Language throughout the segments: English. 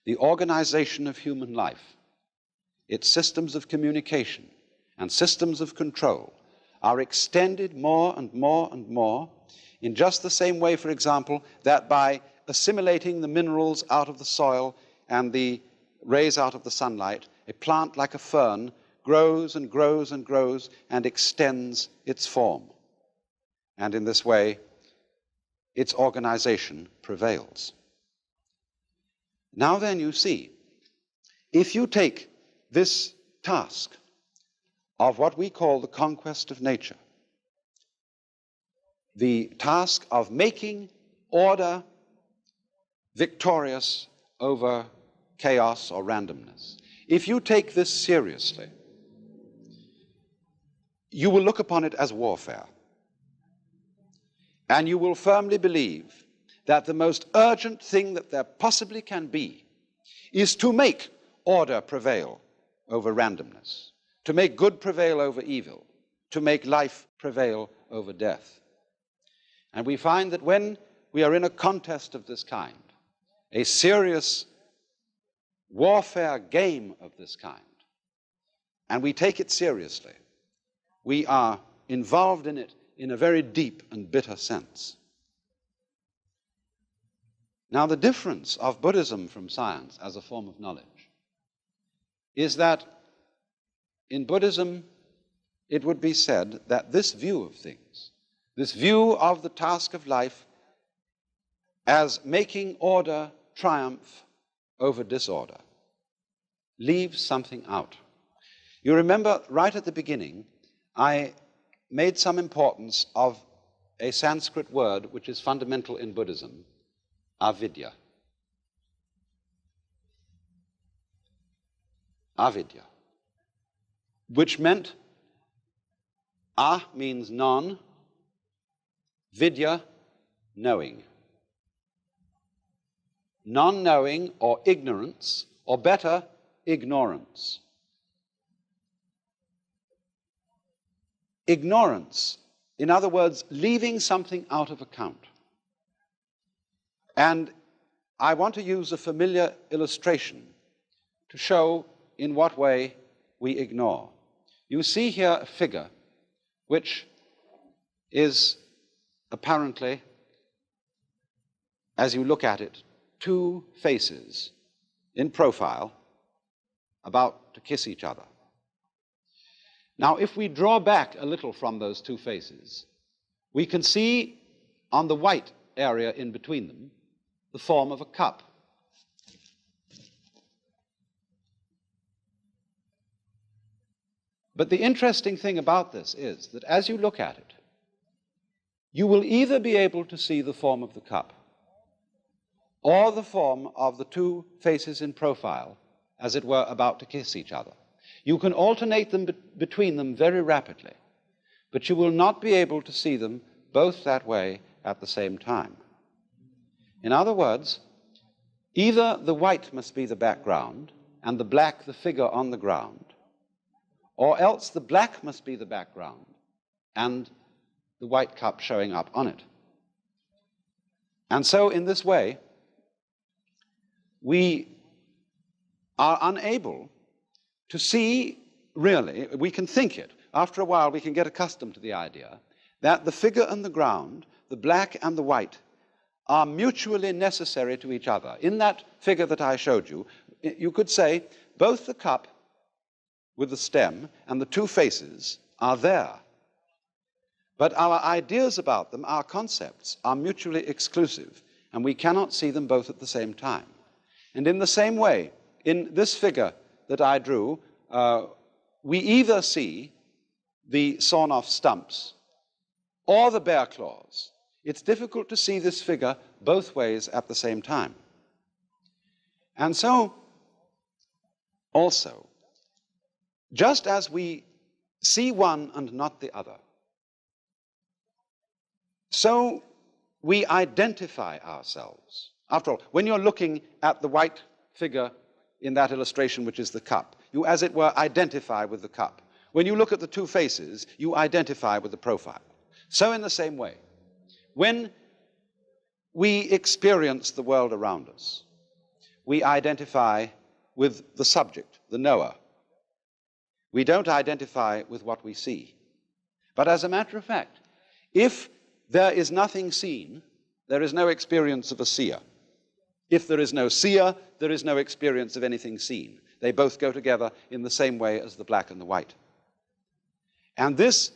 the organization of human life, its systems of communication and systems of control are extended more and more and more in just the same way, for example, that by assimilating the minerals out of the soil and the rays out of the sunlight, a plant like a fern grows and grows and grows and extends its form. And in this way, its organization prevails. Now then, you see, if you take this task of what we call the conquest of nature, the task of making order victorious over chaos or randomness, if you take this seriously, you will look upon it as warfare. And you will firmly believe that the most urgent thing that there possibly can be is to make order prevail over randomness, to make good prevail over evil, to make life prevail over death. And we find that when we are in a contest of this kind, a serious warfare game of this kind, and we take it seriously, we are involved in it in a very deep and bitter sense. Now, the difference of Buddhism from science as a form of knowledge is that in Buddhism, it would be said that this view of things, this view of the task of life as making order triumph over disorder, leaves something out. You remember right at the beginning, I made some importance of a Sanskrit word which is fundamental in Buddhism, avidya. Avidya, which meant, a means non, vidya, knowing. Non-knowing or ignorance, or better, ignorance. Ignorance, in other words, leaving something out of account. And I want to use a familiar illustration to show in what way we ignore. You see here a figure which is apparently, as you look at it, two faces in profile about to kiss each other. Now, if we draw back a little from those two faces, we can see on the white area in between them the form of a cup. But the interesting thing about this is that as you look at it, you will either be able to see the form of the cup or the form of the two faces in profile, as it were, about to kiss each other. You can alternate them between them very rapidly, but you will not be able to see them both that way at the same time. In other words, either the white must be the background and the black the figure on the ground, or else the black must be the background and the white cup showing up on it. And so in this way, we are unable to see, really, we can think it. After a while, we can get accustomed to the idea that the figure and the ground, the black and the white, are mutually necessary to each other. In that figure that I showed you, you could say both the cup with the stem and the two faces are there. But our ideas about them, our concepts, are mutually exclusive, and we cannot see them both at the same time. And in the same way, in this figure that I drew, we either see the sawn-off stumps or the bear claws. It's difficult to see this figure both ways at the same time. And so, also, just as we see one and not the other, so we identify ourselves. After all, when you're looking at the white figure in that illustration, which is the cup, you, as it were, identify with the cup. When you look at the two faces, you identify with the profile. So in the same way, when we experience the world around us, we identify with the subject, the knower. We don't identify with what we see. But as a matter of fact, if there is nothing seen, there is no experience of a seer. If there is no seer, there is no experience of anything seen. They both go together in the same way as the black and the white. And this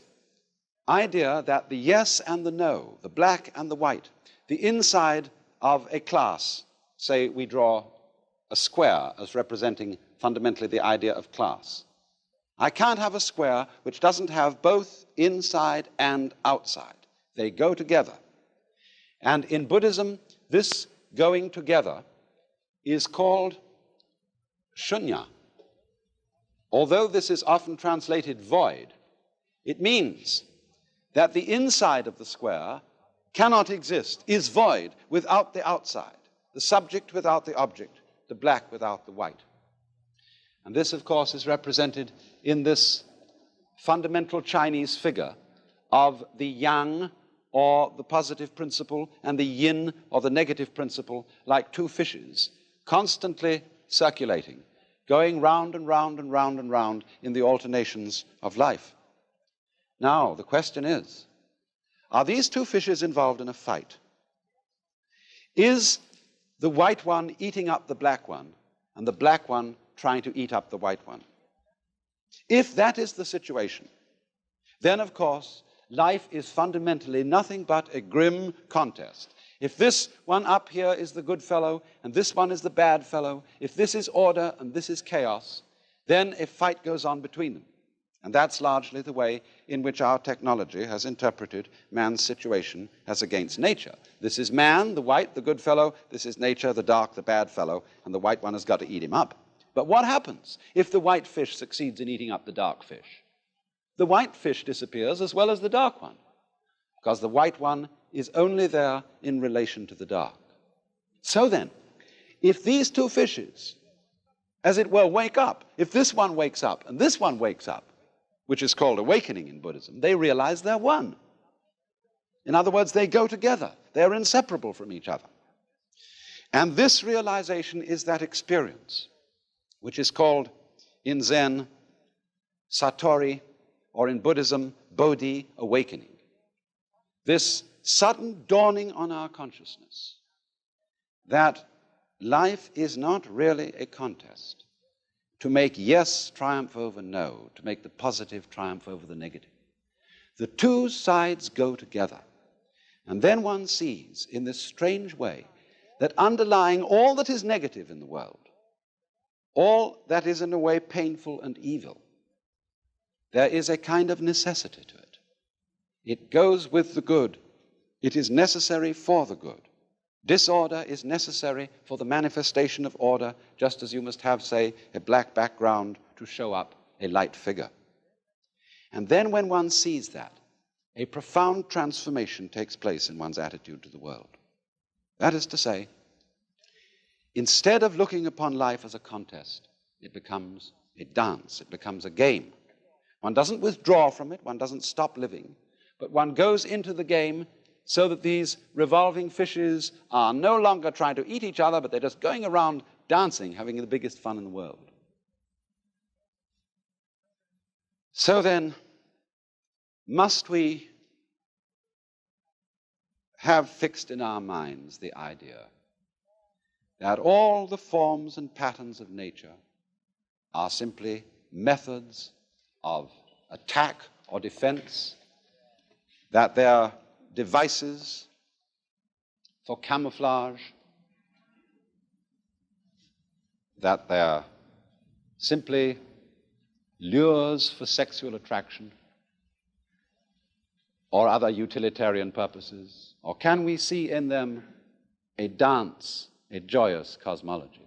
idea that the yes and the no, the black and the white, the inside of a class, say we draw a square as representing fundamentally the idea of class. I can't have a square which doesn't have both inside and outside. They go together. And in Buddhism, this going together is called shunya. Although this is often translated void, it means that the inside of the square cannot exist, is void without the outside, the subject without the object, the black without the white. And this, of course, is represented in this fundamental Chinese figure of the yang, or the positive principle, and the yin, or the negative principle, like two fishes, constantly circulating, going round and round and round and round in the alternations of life. Now, the question is, are these two fishes involved in a fight? Is the white one eating up the black one, and the black one trying to eat up the white one? If that is the situation, then, of course, life is fundamentally nothing but a grim contest. If this one up here is the good fellow, and this one is the bad fellow, if this is order and this is chaos, then a fight goes on between them. And that's largely the way in which our technology has interpreted man's situation as against nature. This is man, the white, the good fellow. This is nature, the dark, the bad fellow. And the white one has got to eat him up. But what happens if the white fish succeeds in eating up the dark fish? The white fish disappears as well as the dark one, because the white one is only there in relation to the dark. So then, if these two fishes, as it were, wake up, if this one wakes up and this one wakes up, which is called awakening in Buddhism, they realize they're one. In other words, they go together. They're inseparable from each other. And this realization is that experience, which is called in Zen Satori, or in Buddhism, Bodhi, awakening. This sudden dawning on our consciousness that life is not really a contest to make yes triumph over no, to make the positive triumph over the negative. The two sides go together. And then one sees, in this strange way, that underlying all that is negative in the world, all that is in a way painful and evil, there is a kind of necessity to it. It goes with the good. It is necessary for the good. Disorder is necessary for the manifestation of order, just as you must have, say, a black background to show up a light figure. And then when one sees that, a profound transformation takes place in one's attitude to the world. That is to say, instead of looking upon life as a contest, it becomes a dance, it becomes a game. One doesn't withdraw from it, one doesn't stop living, but one goes into the game so that these revolving fishes are no longer trying to eat each other, but they're just going around dancing, having the biggest fun in the world. So then, must we have fixed in our minds the idea that all the forms and patterns of nature are simply methods of attack or defense, that they're devices for camouflage, that they're simply lures for sexual attraction or other utilitarian purposes? Or can we see in them a dance, a joyous cosmology?